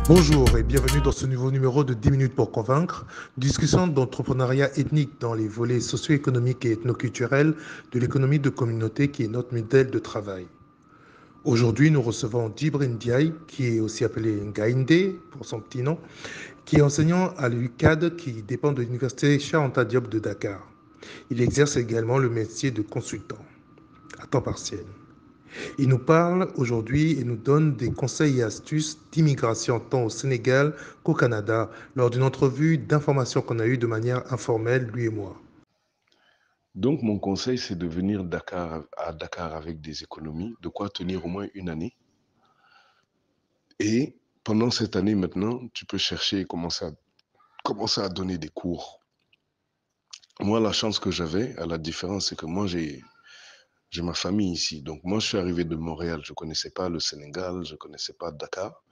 Bonjour et bienvenue dans ce nouveau numéro de 10 minutes pour convaincre, discussion d'entrepreneuriat ethnique dans les volets socio-économiques et ethnoculturels de l'économie de communauté qui est notre modèle de travail. Aujourd'hui, nous recevons Djibril Ndiaye, qui est aussi appelé Ngaïndé pour son petit nom, qui est enseignant à l'UCAD qui dépend de l'université Cheikh Anta Diop de Dakar. Il exerce également le métier de consultant à temps partiel. Il nous parle aujourd'hui et nous donne des conseils et astuces d'immigration tant au Sénégal qu'au Canada lors d'une entrevue d'information qu'on a eue de manière informelle, lui et moi. Donc, mon conseil, c'est de venir à Dakar avec des économies, de quoi tenir au moins une année. Et pendant cette année, maintenant, tu peux chercher et commencer à donner des cours. Moi, la chance que j'avais, à la différence, c'est que moi, j'ai ma famille ici. Donc, moi, je suis arrivé de Montréal. Je ne connaissais pas le Sénégal, je ne connaissais pas Dakar.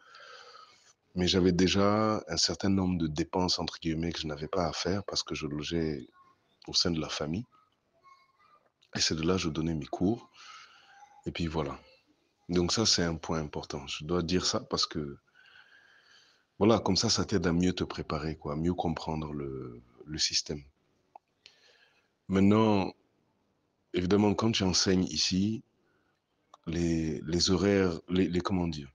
Mais j'avais déjà un certain nombre de dépenses, entre guillemets, que je n'avais pas à faire parce que je logeais au sein de la famille. Et c'est de là que je donnais mes cours. Et puis voilà. Donc ça, c'est un point important. Je dois dire ça parce que, voilà, comme ça t'aide à mieux te préparer, quoi, à mieux comprendre le système. Maintenant, évidemment, quand tu enseignes ici, les horaires, comment dire,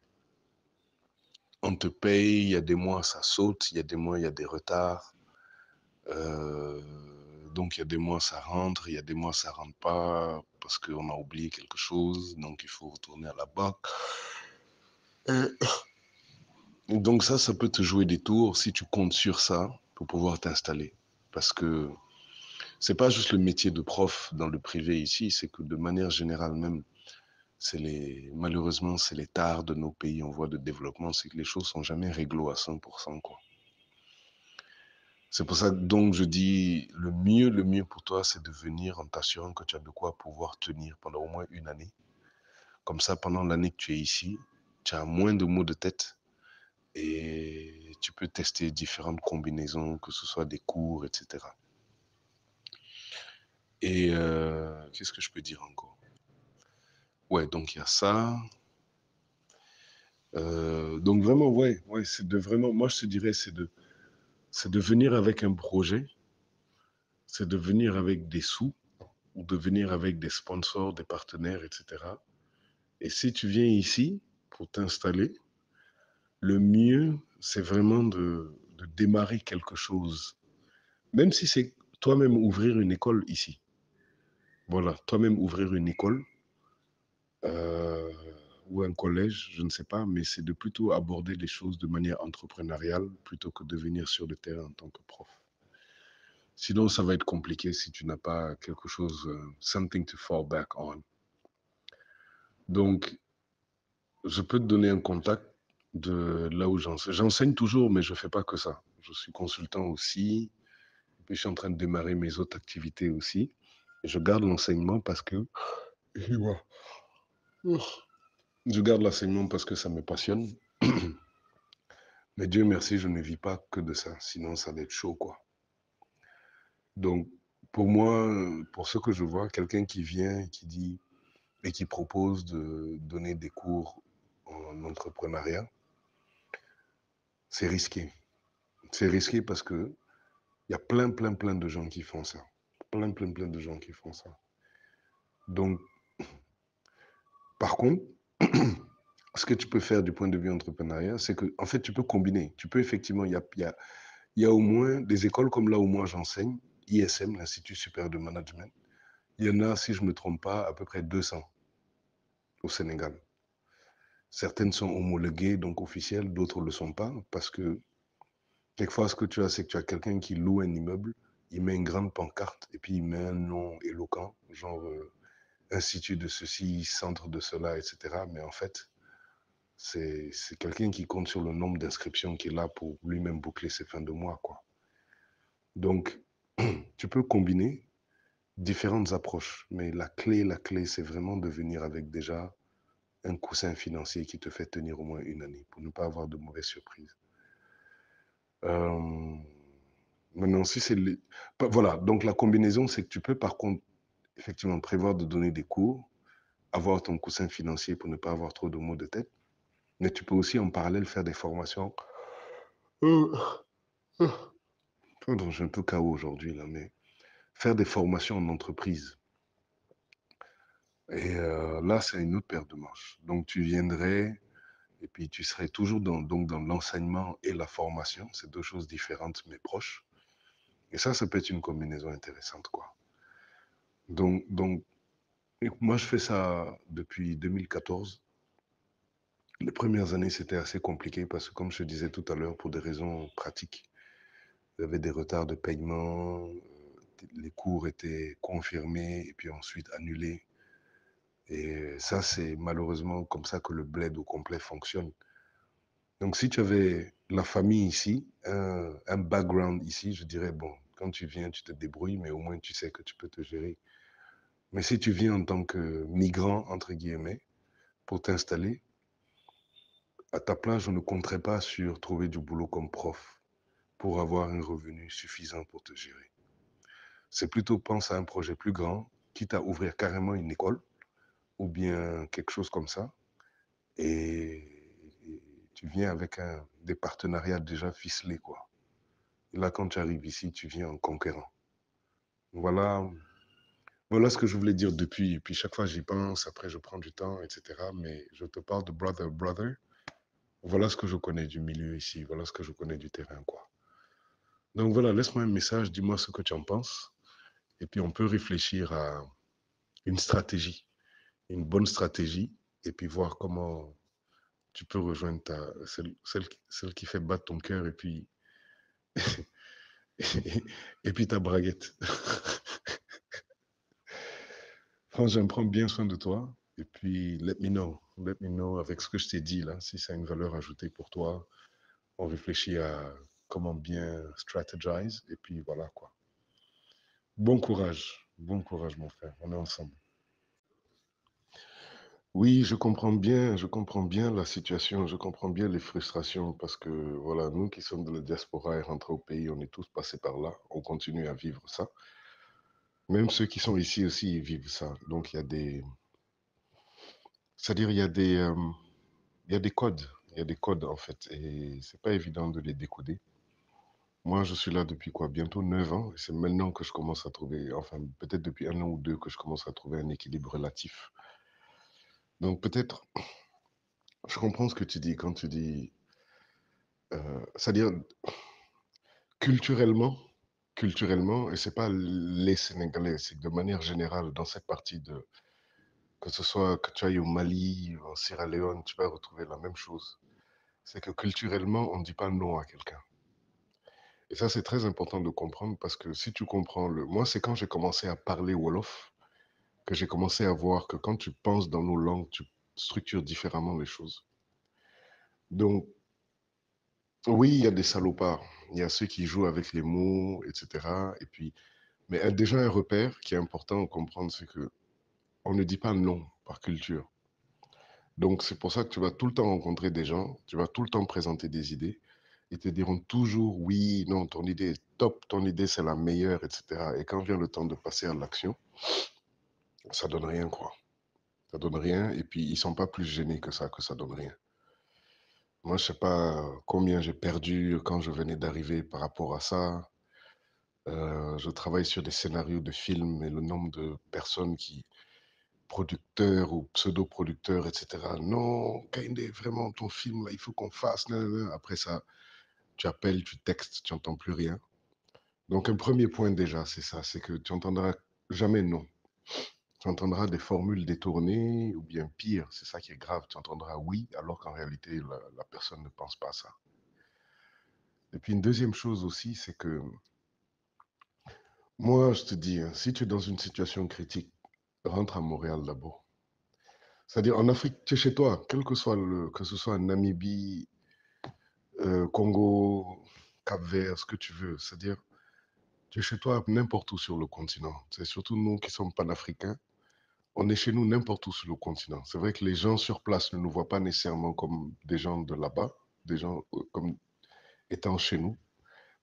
on te paye, il y a des mois, ça saute, il y a des mois, il y a des retards. Euh, donc, il y a des mois, ça rentre, il y a des mois, ça rentre pas parce qu'on a oublié quelque chose, donc il faut retourner à la banque. Donc ça peut te jouer des tours si tu comptes sur ça pour pouvoir t'installer. Parce que c'est pas juste le métier de prof dans le privé ici, c'est que de manière générale même, malheureusement, c'est les tares de nos pays en voie de développement, c'est que les choses sont jamais réglo à 100%, quoi. C'est pour ça que donc je dis, le mieux pour toi, c'est de venir en t'assurant que tu as de quoi pouvoir tenir pendant au moins une année. Comme ça, pendant l'année que tu es ici, tu as moins de maux de tête et tu peux tester différentes combinaisons, que ce soit des cours, etc. Et qu'est-ce que je peux dire encore? Ouais, donc il y a ça. Donc vraiment, ouais, c'est de vraiment, moi je te dirais, c'est de venir avec un projet, c'est de venir avec des sous, ou de venir avec des sponsors, des partenaires, etc. Et si tu viens ici pour t'installer, le mieux, c'est vraiment de démarrer quelque chose. Même si c'est toi-même ouvrir une école ici. Voilà, toi-même ouvrir une école euh, ou un collège, je ne sais pas, mais c'est de plutôt aborder les choses de manière entrepreneuriale plutôt que de venir sur le terrain en tant que prof. Sinon, ça va être compliqué si tu n'as pas quelque chose, something to fall back on. Donc, je peux te donner un contact de là où j'enseigne. J'enseigne toujours, mais je ne fais pas que ça. Je suis consultant aussi, et puis je suis en train de démarrer mes autres activités aussi. Et je garde l'enseignement parce que je garde l'enseignement parce que ça me passionne. Mais Dieu merci, je ne vis pas que de ça. Sinon, ça va être chaud, quoi. Donc, pour moi, pour ce que je vois, quelqu'un qui vient et qui dit et qui propose de donner des cours en entrepreneuriat, c'est risqué. C'est risqué parce que il y a plein de gens qui font ça. Plein de gens qui font ça. Donc, par contre, ce que tu peux faire du point de vue entrepreneuriat, c'est que, en fait, tu peux combiner. Tu peux effectivement, il y a au moins des écoles comme là où moi j'enseigne, ISM, l'Institut supérieur de management. Il y en a, si je ne me trompe pas, à peu près 200 au Sénégal. Certaines sont homologuées, donc officielles, d'autres ne le sont pas, parce que quelquefois, ce que tu as, c'est que tu as quelqu'un qui loue un immeuble, il met une grande pancarte, et puis il met un nom éloquent, genre institut de ceci, centre de cela, etc. Mais en fait, c'est quelqu'un qui compte sur le nombre d'inscriptions qui est là pour lui-même boucler ses fins de mois, quoi. Donc, tu peux combiner différentes approches, mais la clé, c'est vraiment de venir avec déjà un coussin financier qui te fait tenir au moins une année pour ne pas avoir de mauvaises surprises. Euh, Maintenant, si c'est... Voilà, donc la combinaison, c'est que tu peux par contre effectivement prévoir de donner des cours, avoir ton coussin financier pour ne pas avoir trop de maux de tête. Mais tu peux aussi en parallèle faire des formations. Euh, euh, Pardon, j'ai un peu KO aujourd'hui là, mais faire des formations en entreprise. Et là, c'est une autre paire de manches. Donc, tu viendrais et puis tu serais toujours donc dans l'enseignement et la formation. C'est deux choses différentes mais proches. Et ça peut être une combinaison intéressante, quoi. Donc et moi, je fais ça depuis 2014. Les premières années, c'était assez compliqué parce que, comme je te disais tout à l'heure, pour des raisons pratiques, il y avait des retards de paiement, les cours étaient confirmés et puis ensuite annulés. Et ça, c'est malheureusement comme ça que le bled au complet fonctionne. Donc, si tu avais la famille ici, un background ici, je dirais, bon, quand tu viens, tu te débrouilles, mais au moins tu sais que tu peux te gérer. Mais si tu viens en tant que migrant, entre guillemets, pour t'installer, à ta place, je ne compterais pas sur trouver du boulot comme prof pour avoir un revenu suffisant pour te gérer. C'est plutôt pense à un projet plus grand, quitte à ouvrir carrément une école ou bien quelque chose comme ça. Et tu viens avec des partenariats déjà ficelés, quoi. Et là, quand tu arrives ici, tu viens en conquérant. Voilà, voilà ce que je voulais dire depuis. Et puis chaque fois, j'y pense, après je prends du temps, etc. Mais je te parle de brother, brother. Voilà ce que je connais du milieu ici. Voilà ce que je connais du terrain, quoi. Donc voilà, laisse-moi un message, dis-moi ce que tu en penses. Et puis on peut réfléchir à une stratégie, une bonne stratégie, et puis voir comment tu peux rejoindre celle qui fait battre ton cœur, et puis ta braguette. Franchement, j'en prends bien soin de toi. Et puis, let me know. Let me know avec ce que je t'ai dit là, si ça a une valeur ajoutée pour toi. On réfléchit à comment bien strategize. Et puis voilà quoi. Bon courage mon frère. On est ensemble. Oui, je comprends bien la situation, je comprends bien les frustrations parce que voilà, nous qui sommes de la diaspora et rentrés au pays, on est tous passés par là, on continue à vivre ça. Même ceux qui sont ici aussi, ils vivent ça. Donc il y a c'est-à-dire il y a des codes, il y a des codes en fait, et c'est pas évident de les décoder. Moi, je suis là depuis quoi? Bientôt 9 ans, et c'est maintenant que je commence à trouver, enfin peut-être depuis un an ou deux que je commence à trouver un équilibre relatif. Donc peut-être, je comprends ce que tu dis quand tu dis, c'est-à-dire culturellement, culturellement, et c'est pas les Sénégalais, c'est que de manière générale, dans cette partie de, que ce soit que tu ailles au Mali, en Sierra Leone, tu vas retrouver la même chose. C'est que culturellement, on ne dit pas non à quelqu'un. Et ça, c'est très important de comprendre parce que si tu comprends le... Moi, c'est quand j'ai commencé à parler Wolof que j'ai commencé à voir que quand tu penses dans nos langues, tu structures différemment les choses. Donc, oui, il y a des salopards. Il y a ceux qui jouent avec les mots, etc. Et puis, mais déjà un repère qui est important à comprendre, c'est que on ne dit pas non par culture. Donc, c'est pour ça que tu vas tout le temps rencontrer des gens, tu vas tout le temps présenter des idées. Ils te diront toujours oui, non, ton idée est top, ton idée c'est la meilleure, etc. Et quand vient le temps de passer à l'action, ça donne rien, quoi. Ça donne rien, et puis ils sont pas plus gênés que ça donne rien. Moi, je sais pas combien j'ai perdu quand je venais d'arriver par rapport à ça. Je travaille sur des scénarios de films et le nombre de personnes qui, producteurs ou pseudo-producteurs, etc. Non, Kainde, vraiment, ton film, là, il faut qu'on fasse. Nan. Après ça, tu appelles, tu textes, tu n'entends plus rien. Donc, un premier point déjà, c'est ça, c'est que tu n'entendras jamais non. Tu entendras des formules détournées ou bien pire, c'est ça qui est grave, tu entendras oui alors qu'en réalité, la personne ne pense pas à ça. Et puis une deuxième chose aussi, c'est que moi, je te dis, hein, si tu es dans une situation critique, rentre à Montréal d'abord. C'est-à-dire en Afrique, tu es chez toi, quel que soit que ce soit Namibie, Congo, Cap-Vert, ce que tu veux. C'est-à-dire, tu es chez toi n'importe où sur le continent. C'est surtout nous qui sommes panafricains. On est chez nous n'importe où sur le continent. C'est vrai que les gens sur place ne nous voient pas nécessairement comme des gens de là-bas, des gens comme étant chez nous.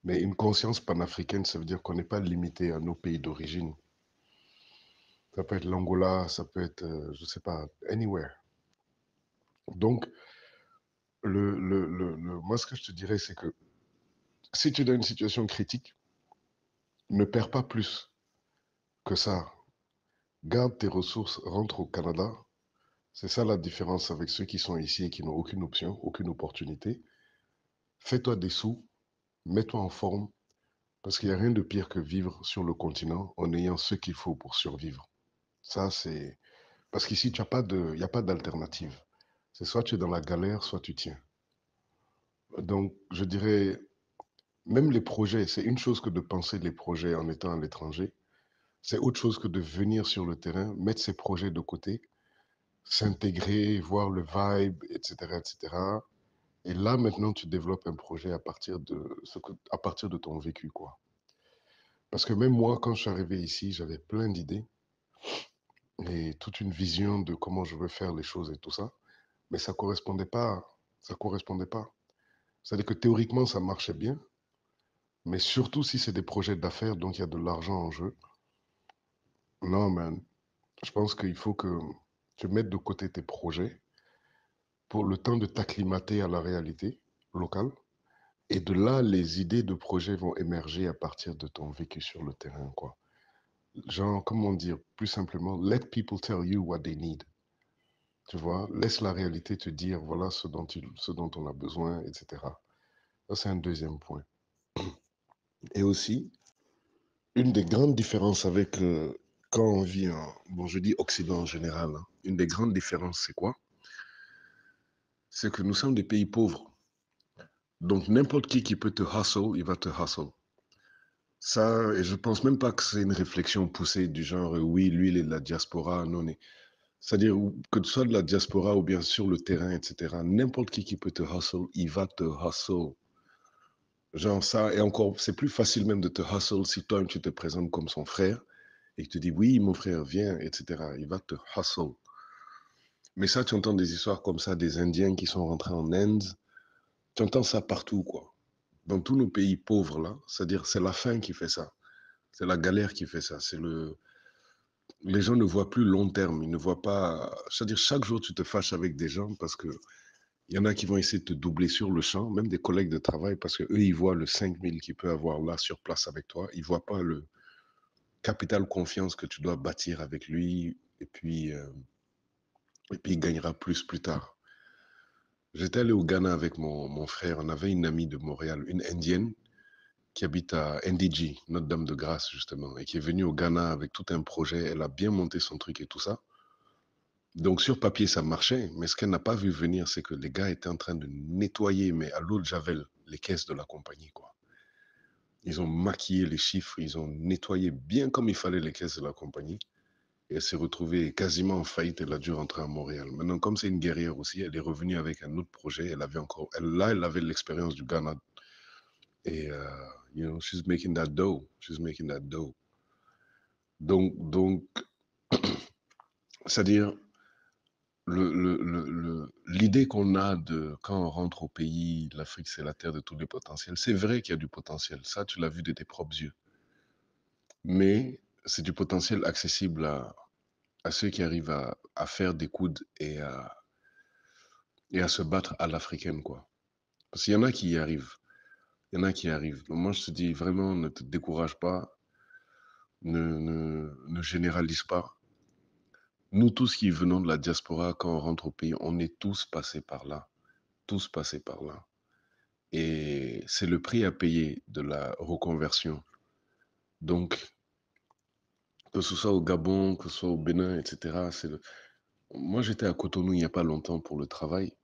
Mais une conscience panafricaine, ça veut dire qu'on n'est pas limité à nos pays d'origine. Ça peut être l'Angola, ça peut être, je ne sais pas, anywhere. Donc, moi, ce que je te dirais, c'est que si tu es dans une situation critique, ne perds pas plus que ça. Garde tes ressources, rentre au Canada. C'est ça la différence avec ceux qui sont ici et qui n'ont aucune option, aucune opportunité. Fais-toi des sous, mets-toi en forme, parce qu'il n'y a rien de pire que vivre sur le continent en ayant ce qu'il faut pour survivre. Ça, c'est... Parce qu'ici, il n'y a pas d'alternative. C'est soit tu es dans la galère, soit tu tiens. Donc, je dirais, même les projets, c'est une chose que de penser les projets en étant à l'étranger. C'est autre chose que de venir sur le terrain, mettre ses projets de côté, s'intégrer, voir le vibe, etc., etc. Et là, maintenant, tu développes un projet à partir de ton vécu, quoi. Parce que même moi, quand je suis arrivé ici, j'avais plein d'idées et toute une vision de comment je veux faire les choses et tout ça. Mais ça correspondait pas. Ça correspondait pas. C'est-à-dire que théoriquement, ça marchait bien, mais surtout si c'est des projets d'affaires, donc il y a de l'argent en jeu. Non, man. Je pense qu'il faut que tu mettes de côté tes projets pour le temps de t'acclimater à la réalité locale. Et de là, les idées de projets vont émerger à partir de ton vécu sur le terrain, quoi. Genre, comment dire, plus simplement, let people tell you what they need. Tu vois, laisse la réalité te dire, voilà ce dont on a besoin, etc. Ça, c'est un deuxième point. Et aussi, une des grandes différences avec quand on vit bon, je dis Occident en général, hein, une des grandes différences, c'est quoi? C'est que nous sommes des pays pauvres. Donc, n'importe qui peut te hustle, il va te hustle. Ça, et je pense même pas que c'est une réflexion poussée du genre, oui, lui, il est de la diaspora, non, c'est-à-dire que tu sois de la diaspora ou bien sur le terrain, etc. N'importe qui peut te hustle, il va te hustle. Genre ça, et encore, c'est plus facile même de te hustle si toi, tu te présentes comme son frère et que tu dis, oui, mon frère, viens, etc. Il va te hustle. Mais ça, tu entends des histoires comme ça, des Indiens qui sont rentrés en Inde. Tu entends ça partout, quoi. Dans tous nos pays pauvres, là, c'est-à-dire c'est la faim qui fait ça. C'est la galère qui fait ça. Les gens ne voient plus long terme. Ils ne voient pas. C'est-à-dire, chaque jour, tu te fâches avec des gens parce que il y en a qui vont essayer de te doubler sur le champ, même des collègues de travail, parce qu'eux, ils voient le 5000 qu'il peut avoir là sur place avec toi. Ils ne voient pas le capital confiance que tu dois bâtir avec lui. Et puis il gagnera plus tard. J'étais allé au Ghana avec mon frère. On avait une amie de Montréal, une Indienne, qui habite à NDG, Notre-Dame de Grâce, justement, et qui est venue au Ghana avec tout un projet. Elle a bien monté son truc et tout ça. Donc, sur papier, ça marchait, mais ce qu'elle n'a pas vu venir, c'est que les gars étaient en train de nettoyer, mais à l'eau de Javel, les caisses de la compagnie, quoi. Ils ont maquillé les chiffres, ils ont nettoyé bien comme il fallait les caisses de la compagnie. Et elle s'est retrouvée quasiment en faillite, elle a dû rentrer à Montréal. Maintenant, comme c'est une guerrière aussi, elle est revenue avec un autre projet. Elle avait encore, elle avait l'expérience du Ghana. Et, she's making that dough. She's making that dough. Donc, c'est-à-dire, l'idée qu'on a de quand on rentre au pays, l'Afrique c'est la terre de tous les potentiels. C'est vrai qu'il y a du potentiel, ça tu l'as vu de tes propres yeux. Mais c'est du potentiel accessible à ceux qui arrivent à faire des coudes et à se battre à l'africaine, quoi. Parce qu'il y en a qui y arrivent. Il y en a qui y arrivent. Donc moi je te dis vraiment, ne te décourage pas, ne généralise pas. Nous tous qui venons de la diaspora, quand on rentre au pays, on est tous passés par là. Tous passés par là. Et c'est le prix à payer de la reconversion. Donc, que ce soit au Gabon, que ce soit au Bénin, etc. Moi, j'étais à Cotonou il n'y a pas longtemps pour le travail,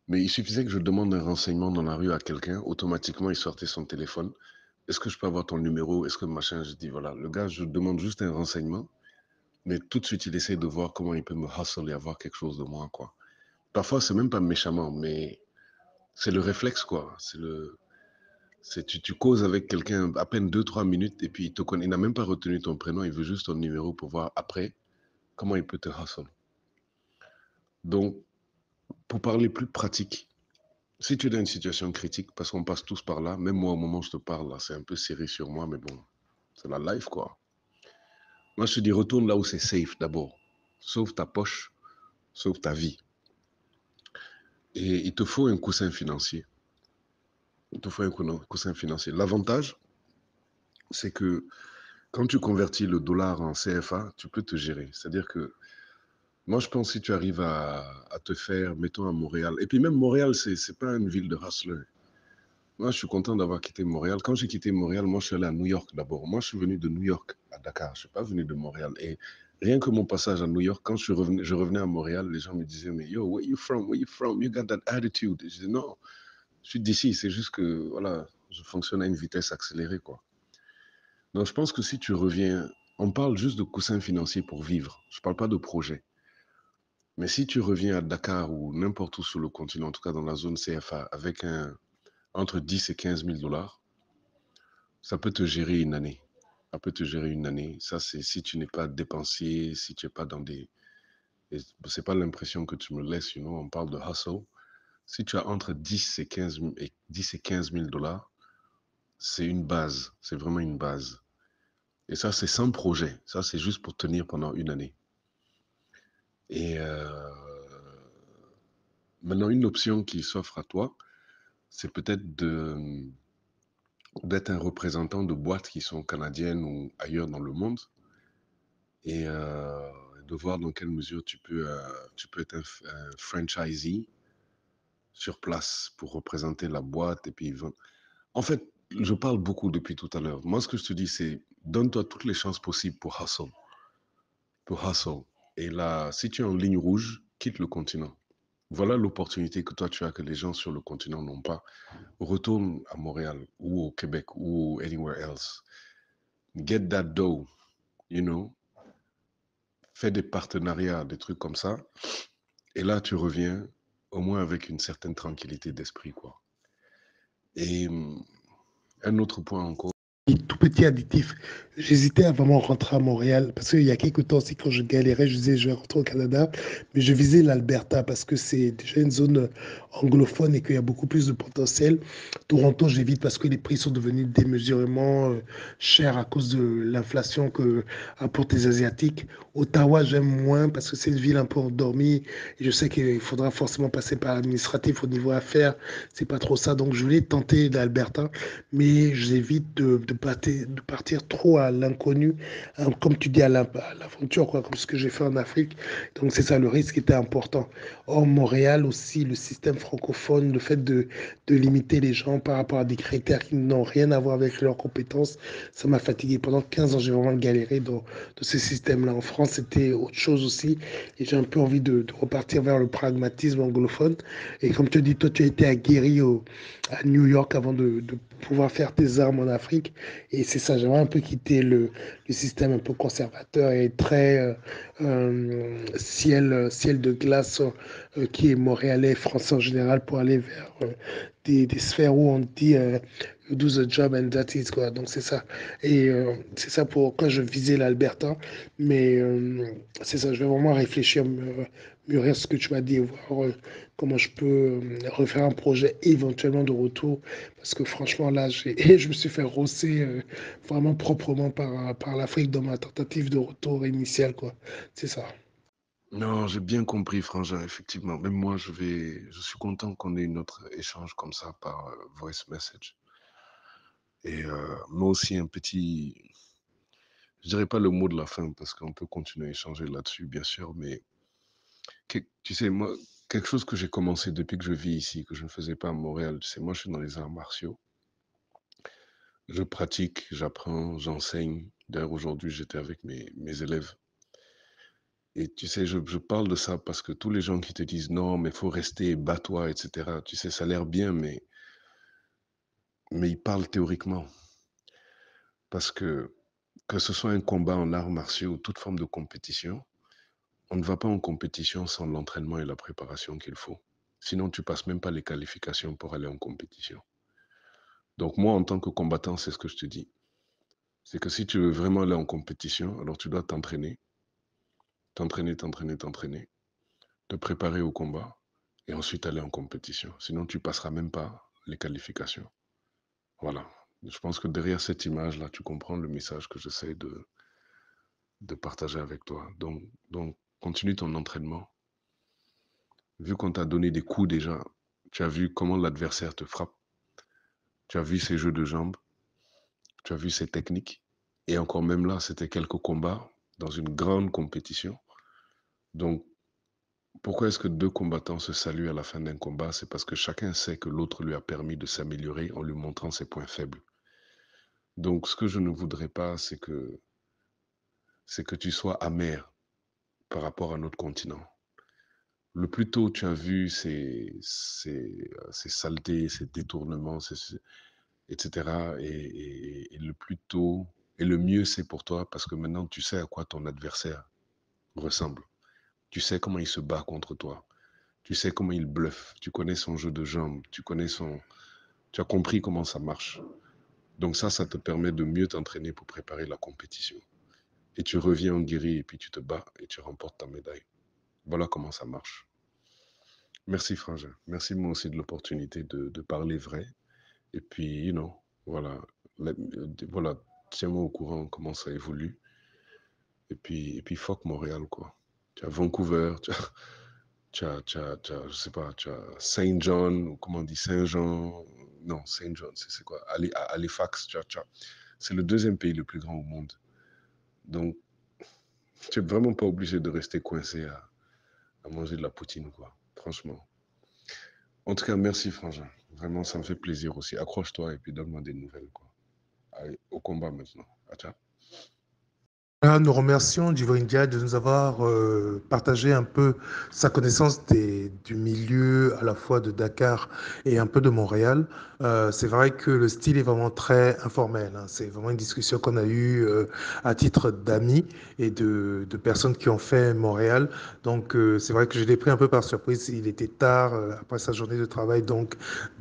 mais il suffisait que je demande un renseignement dans la rue à quelqu'un, automatiquement, il sortait son téléphone. Est-ce que je peux avoir ton numéro? Est-ce que machin? Je dis, voilà, le gars, je demande juste un renseignement, mais tout de suite, il essaie de voir comment il peut me hustle et avoir quelque chose de moi, quoi. Parfois, c'est même pas méchamment, mais c'est le réflexe, quoi. Tu causes avec quelqu'un à peine 2 3 minutes et puis il te connaît, il n'a même pas retenu ton prénom, il veut juste ton numéro pour voir après comment il peut te hustle. Donc, pour parler plus pratique, si tu es dans une situation critique, parce qu'on passe tous par là, même moi au moment où je te parle, là, c'est un peu serré sur moi, mais bon, c'est la life, quoi. Moi, je te dis, retourne là où c'est safe d'abord. Sauve ta poche, sauve ta vie. Et il te faut un coussin financier. Il te faut un coussin financier. L'avantage, c'est que quand tu convertis le dollar en CFA, tu peux te gérer. C'est-à-dire que moi, je pense que si tu arrives à te faire, mettons à Montréal, et puis même Montréal, c'est pas une ville de hustlers. Moi, je suis content d'avoir quitté Montréal. Quand j'ai quitté Montréal, moi, je suis allé à New York d'abord. Moi, je suis venu de New York à Dakar. Je ne suis pas venu de Montréal. Et rien que mon passage à New York, quand je revenais à Montréal, les gens me disaient, mais yo, where you from? Where you from? You got that attitude. Et je disais, non, je suis d'ici. C'est juste que, voilà, je fonctionne à une vitesse accélérée, quoi. Donc, je pense que si tu reviens, on parle juste de coussins financiers pour vivre. Je ne parle pas de projet. Mais si tu reviens à Dakar ou n'importe où sur le continent, en tout cas dans la zone CFA, avec entre 10 et 15 000 dollars, ça peut te gérer une année. Ça peut te gérer une année. Ça, c'est si tu n'es pas dépensier, si tu n'es pas dans des... C'est pas l'impression que tu me laisses, on parle de hustle. Si tu as entre 10 et 15 000, 10 et 15 000 dollars, c'est une base. C'est vraiment une base. Et ça, c'est sans projet. Ça, c'est juste pour tenir pendant une année. Et maintenant, une option qui s'offre à toi, c'est peut-être d'être un représentant de boîtes qui sont canadiennes ou ailleurs dans le monde et de voir dans quelle mesure tu peux être un franchisee sur place pour représenter la boîte et puis vendre. En fait, je parle beaucoup depuis tout à l'heure. Moi, ce que je te dis, c'est donne-toi toutes les chances possibles pour hustle. Pour hustle. Et là, si tu es en ligne rouge, quitte le continent. Voilà l'opportunité que toi tu as que les gens sur le continent n'ont pas. Retourne à Montréal ou au Québec ou anywhere else. Get that dough, you know. Fais des partenariats, des trucs comme ça. Et là, tu reviens au moins avec une certaine tranquillité d'esprit, quoi. Et un autre point encore. Tout petit additif. J'hésitais à vraiment rentrer à Montréal parce qu'il y a quelques temps aussi, quand je galérais, je disais je vais rentrer au Canada, mais je visais l'Alberta parce que c'est déjà une zone anglophone et qu'il y a beaucoup plus de potentiel. Toronto, j'évite parce que les prix sont devenus démesurément chers à cause de l'inflation que apportent les Asiatiques. Ottawa, j'aime moins parce que c'est une ville un peu endormie et je sais qu'il faudra forcément passer par l'administratif au niveau affaires. C'est pas trop ça. Donc je voulais tenter l'Alberta, mais j'évite de partir trop à l'inconnu, hein, comme tu dis, à l'aventure, quoi, comme ce que j'ai fait en Afrique. Donc c'est ça, le risque était important. Or, Montréal aussi, le système francophone, le fait de limiter les gens par rapport à des critères qui n'ont rien à voir avec leurs compétences, ça m'a fatigué. Pendant 15 ans, j'ai vraiment galéré dans ces systèmes-là. En France, c'était autre chose aussi. Et j'ai un peu envie de repartir vers le pragmatisme anglophone. Et comme tu dis, toi, tu as été aguerri à New York avant de pouvoir faire tes armes en Afrique. Et c'est ça, j'aimerais un peu quitter le système un peu conservateur et très ciel de glace qui est montréalais, français en général, pour aller vers des sphères où on dit you do the job and that is quoi. Donc c'est ça. Et c'est ça pour quand je visais l'Alberta. Mais c'est ça, je vais vraiment réfléchir, mûrir ce que tu m'as dit, voir comment je peux refaire un projet éventuellement de retour. Parce que franchement, là, je me suis fait rosser vraiment proprement par l'Afrique dans ma tentative de retour initiale, quoi. C'est ça. Non, j'ai bien compris, Frangin, effectivement. Même moi, je suis content qu'on ait une autre échange comme ça par voice message. Et moi aussi, je dirais pas le mot de la fin parce qu'on peut continuer à échanger là-dessus, bien sûr, mais tu sais, moi, quelque chose que j'ai commencé depuis que je vis ici, que je ne faisais pas à Montréal, tu sais, moi, je suis dans les arts martiaux. Je pratique, j'apprends, j'enseigne. D'ailleurs, aujourd'hui, j'étais avec mes élèves. Et tu sais, je parle de ça parce que tous les gens qui te disent non, mais il faut rester, bats-toi, etc. Tu sais, ça a l'air bien, mais ils parlent théoriquement. Parce que ce soit un combat en arts martiaux ou toute forme de compétition, on ne va pas en compétition sans l'entraînement et la préparation qu'il faut. Sinon, tu passes même pas les qualifications pour aller en compétition. Donc moi, en tant que combattant, c'est ce que je te dis. C'est que si tu veux vraiment aller en compétition, alors tu dois t'entraîner, t'entraîner, te préparer au combat et ensuite aller en compétition. Sinon, tu passeras même pas les qualifications. Voilà. Je pense que derrière cette image-là, tu comprends le message que j'essaie de partager avec toi. Donc, continue ton entraînement. Vu qu'on t'a donné des coups déjà, tu as vu comment l'adversaire te frappe, tu as vu ses jeux de jambes, tu as vu ses techniques. Et encore même là, c'était quelques combats dans une grande compétition. Donc, pourquoi est-ce que deux combattants se saluent à la fin d'un combat? C'est parce que chacun sait que l'autre lui a permis de s'améliorer en lui montrant ses points faibles. Donc, ce que je ne voudrais pas, c'est que tu sois amer par rapport à notre continent. Le plus tôt tu as vu ces saletés, ces détournements, etc. Et le plus tôt, et le mieux c'est pour toi parce que maintenant tu sais à quoi ton adversaire ressemble. Tu sais comment il se bat contre toi. Tu sais comment il bluffe. Tu connais son jeu de jambes. Tu as compris comment ça marche. Donc ça te permet de mieux t'entraîner pour préparer la compétition. Et tu reviens en guéri et puis tu te bats et tu remportes ta médaille. Voilà comment ça marche. Merci Frangin. Merci moi aussi de l'opportunité de parler vrai. Et puis, voilà, voilà, tiens-moi au courant comment ça évolue. Et puis fuck Montréal, quoi. Tu as Vancouver, je sais pas, tu as Saint John, ou comment on dit, Saint-Jean, non, Saint John, c'est quoi, Halifax, c'est le deuxième pays le plus grand au monde. Donc, tu n'es vraiment pas obligé de rester coincé à manger de la poutine, quoi, franchement. En tout cas, merci, Frangin. Vraiment, ça me fait plaisir aussi. Accroche-toi et puis donne-moi des nouvelles, quoi. Allez, au combat maintenant. Ciao. Voilà, nous remercions Djibril Ndiaye de nous avoir partagé un peu sa connaissance du milieu à la fois de Dakar et un peu de Montréal. C'est vrai que le style est vraiment très informel, hein. C'est vraiment une discussion qu'on a eue à titre d'amis et de personnes qui ont fait Montréal. Donc c'est vrai que je l'ai pris un peu par surprise. Il était tard après sa journée de travail, donc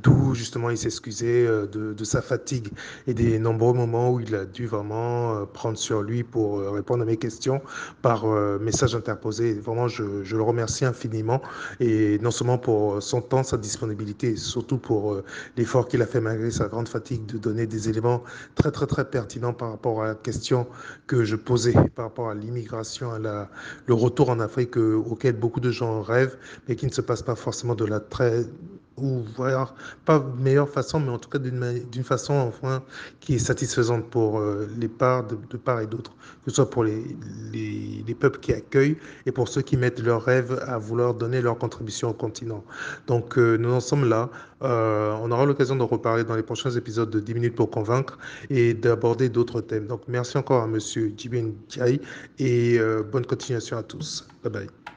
d'où justement il s'excusait de sa fatigue et des nombreux moments où il a dû vraiment prendre sur lui pour répondre à mes questions par message interposé. Vraiment, je le remercie infiniment, et non seulement pour son temps, sa disponibilité, et surtout pour l'effort qu'il a fait malgré sa grande fatigue de donner des éléments très, très, très pertinents par rapport à la question que je posais, par rapport à l'immigration, le retour en Afrique auquel beaucoup de gens rêvent, mais qui ne se passe pas forcément de la très ou voir pas meilleure façon, mais en tout cas d'une façon enfin qui est satisfaisante pour de part et d'autre, que ce soit pour les peuples qui accueillent et pour ceux qui mettent leurs rêves à vouloir donner leur contribution au continent. Donc nous en sommes là. On aura l'occasion de reparler dans les prochains épisodes de 10 minutes pour convaincre et d'aborder d'autres thèmes. Donc merci encore à Monsieur Djibril Ndiaye et bonne continuation à tous. Bye bye.